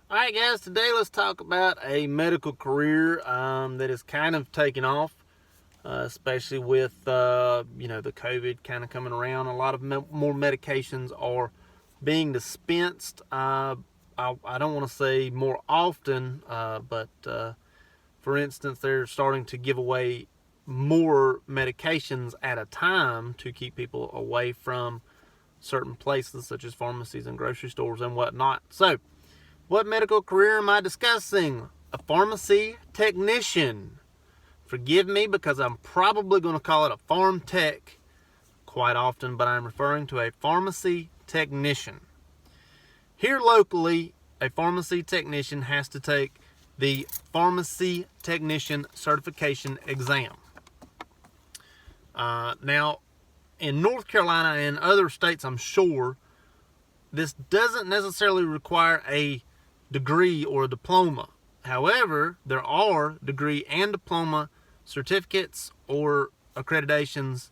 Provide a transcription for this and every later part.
Alright guys, today let's talk about a medical career that is kind of taking off, especially with the COVID kind of coming around. A lot of more medications are being dispensed. I don't want to say more often, but for instance, they're starting to give away more medications at a time to keep people away from certain places such as pharmacies and grocery stores and whatnot. So, what medical career am I discussing? A pharmacy technician. Forgive me because I'm probably going to call it a pharm tech quite often, but I'm referring to a pharmacy technician. Here locally, a pharmacy technician has to take the pharmacy technician certification exam. Now, in North Carolina and other states, I'm sure, this doesn't necessarily require a degree or a diploma. However, there are degree and diploma certificates or accreditations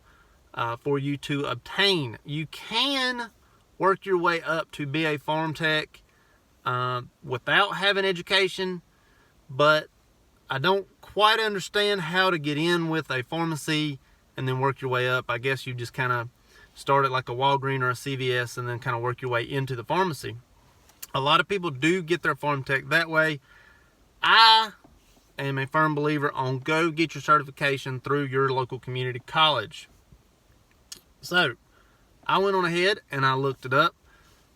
for you to obtain. You can work your way up to be a pharm tech without having education, but I don't quite understand how to get in with a pharmacy and then work your way up. I guess you just kind of start at like a Walgreens or a CVS and then kind of work your way into the pharmacy. A lot of people do get their pharm tech that way. I am a firm believer on go get your certification through your local community college. So, I went on ahead and I looked it up.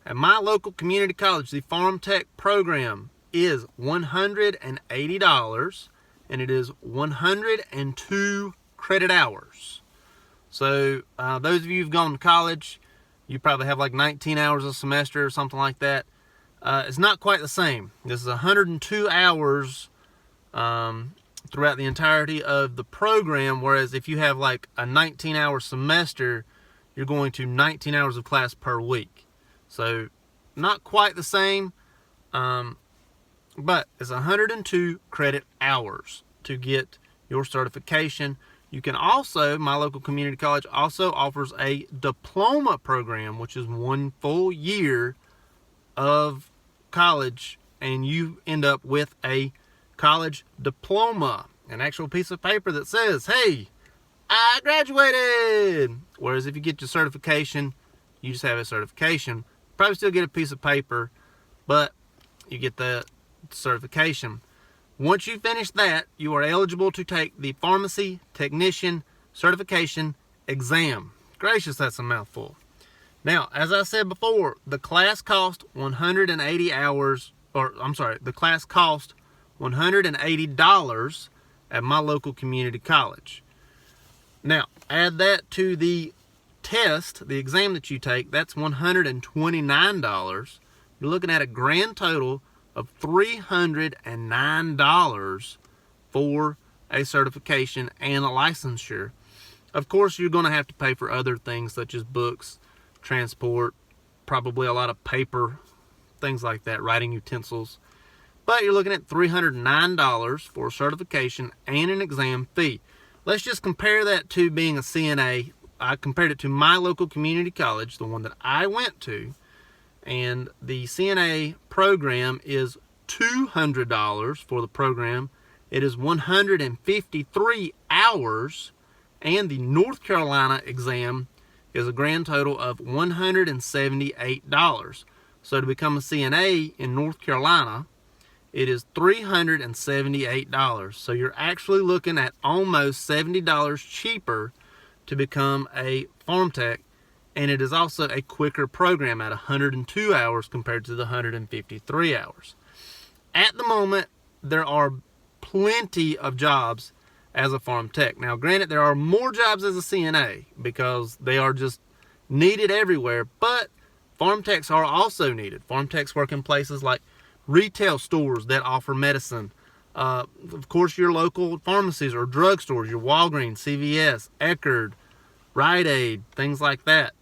At my local community college, the pharm tech program is $180 and it is 102 credit hours. So, those of you who've gone to college, you probably have like 19 hours a semester or something like that. It's not quite the same. This is 102 hours throughout the entirety of the program, whereas if you have like a 19-hour semester, you're going to 19 hours of class per week. So, not quite the same, but it's 102 credit hours to get your certification. You can also, my local community college also offers a diploma program, which is 1 full year of college, and you end up with a college diploma, an actual piece of paper that says, hey, I graduated. Whereas if you get your certification, you just have a certification. Probably still get a piece of paper, but you get the certification. Once you finish that, you are eligible to take the pharmacy technician certification exam. Gracious, that's a mouthful. Now, as I said before, the class cost the class cost $180 at my local community college. Now, add that to the test, the exam that you take, that's $129. You're looking at a grand total of $309 for a certification and a licensure. Of course, you're going to have to pay for other things such as books, transport, probably a lot of paper, things like that, writing utensils. But you're looking at $309 for a certification and an exam fee. Let's just compare that to being a CNA. I compared it to my local community college, the one that I went to, and the CNA program is $200 for the program. It is 153 hours, and the North Carolina exam is a grand total of $178. So to become a CNA in North Carolina, it is $378. So you're actually looking at almost $70 cheaper to become a pharm tech, and it is also a quicker program at 102 hours compared to the 153 hours. At the moment, there are plenty of jobs as a pharm tech. Now, granted, there are more jobs as a CNA because they are just needed everywhere, but pharm techs are also needed. Pharm techs work in places like retail stores that offer medicine. Of course, your local pharmacies or drugstores, your Walgreens, CVS, Eckerd, Rite Aid, things like that.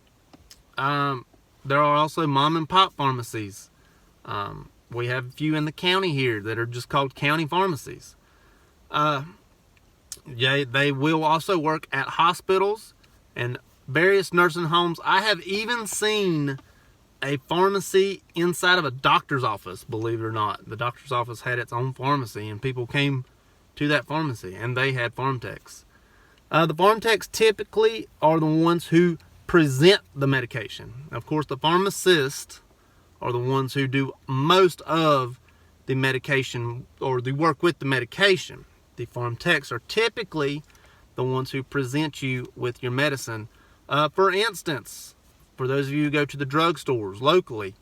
There are also mom and pop pharmacies. We have a few in the county here that are just called county pharmacies. They will also work at hospitals and various nursing homes. I have even seen a pharmacy inside of a doctor's office, believe it or not. The doctor's office had its own pharmacy, and people came to that pharmacy, and they had farm techs. The farm techs typically are the ones who present the medication. Of course, the pharmacists are the ones who do most of the medication or the work with the medication. The farm techs are typically the ones who present you with your medicine. For instance, for those of you who go to the drugstores locally,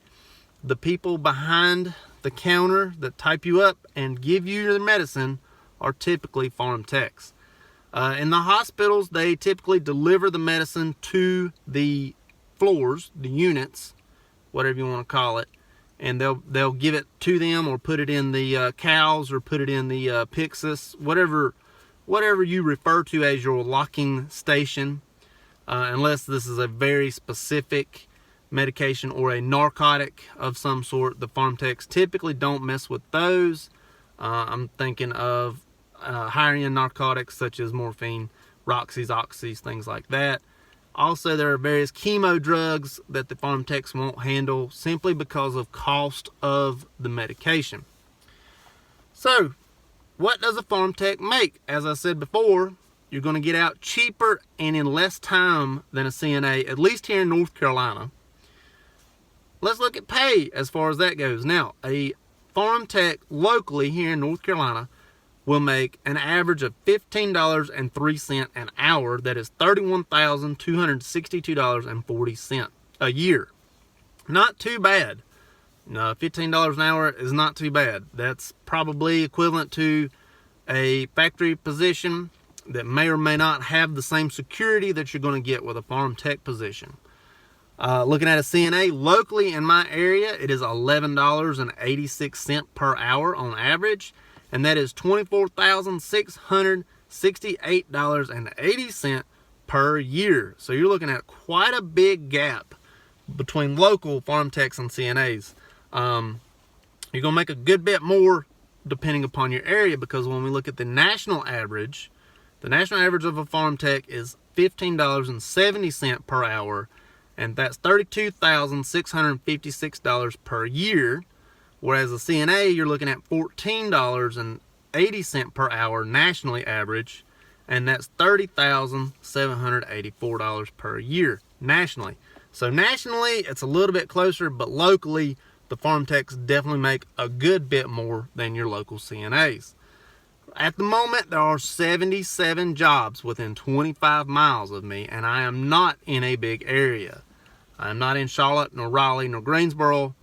the people behind the counter that type you up and give you your medicine are typically farm techs. In the hospitals, they typically deliver the medicine to the floors, the units, whatever you want to call it, and they'll give it to them or put it in the cows or put it in the Pyxis, whatever you refer to as your locking station. Unless this is a very specific medication or a narcotic of some sort, the farm techs typically don't mess with those. I'm thinking of higher-end narcotics such as morphine, Roxys, Oxys, things like that. Also, there are various chemo drugs that the farm techs won't handle simply because of cost of the medication. So, what does a farm tech make? As I said before, you're going to get out cheaper and in less time than a CNA, at least here in North Carolina. Let's look at pay as far as that goes. Now, a farm tech locally here in North Carolina will make an average of $15.03 an hour. That is $31,262.40 a year. Not too bad. No, $15 an hour is not too bad. That's probably equivalent to a factory position that may or may not have the same security that you're going to get with a farm tech position. Looking at a CNA locally in my area, it is $11.86 per hour on average, and that is $24,668.80 per year. So you're looking at quite a big gap between local farm techs and CNAs. You're going to make a good bit more depending upon your area, because when we look at the national average of a farm tech is $15.70 per hour, and that's $32,656 per year. Whereas a CNA, you're looking at $14.80 per hour nationally average, and that's $30,784 per year nationally. So nationally, it's a little bit closer, but locally, the farm techs definitely make a good bit more than your local CNAs. At the moment, there are 77 jobs within 25 miles of me, and I am not in a big area. I am not in Charlotte, nor Raleigh, nor Greensboro,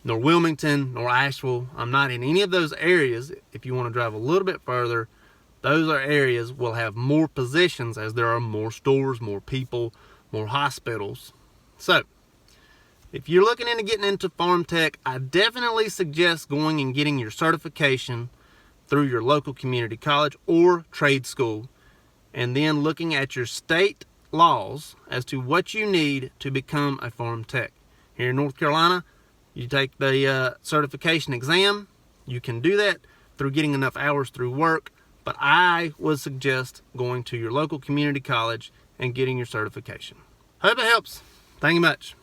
nor Wilmington, nor Asheville. I'm not in any of those areas. If you want to drive a little bit further, those are areas will have more positions as there are more stores, more people, more hospitals. So, if you're looking into getting into farm tech, I definitely suggest going and getting your certification through your local community college or trade school, and then looking at your state laws as to what you need to become a farm tech. Here in North Carolina, you take the certification exam. You can do that through getting enough hours through work, but I would suggest going to your local community college and getting your certification. Hope it helps. Thank you much.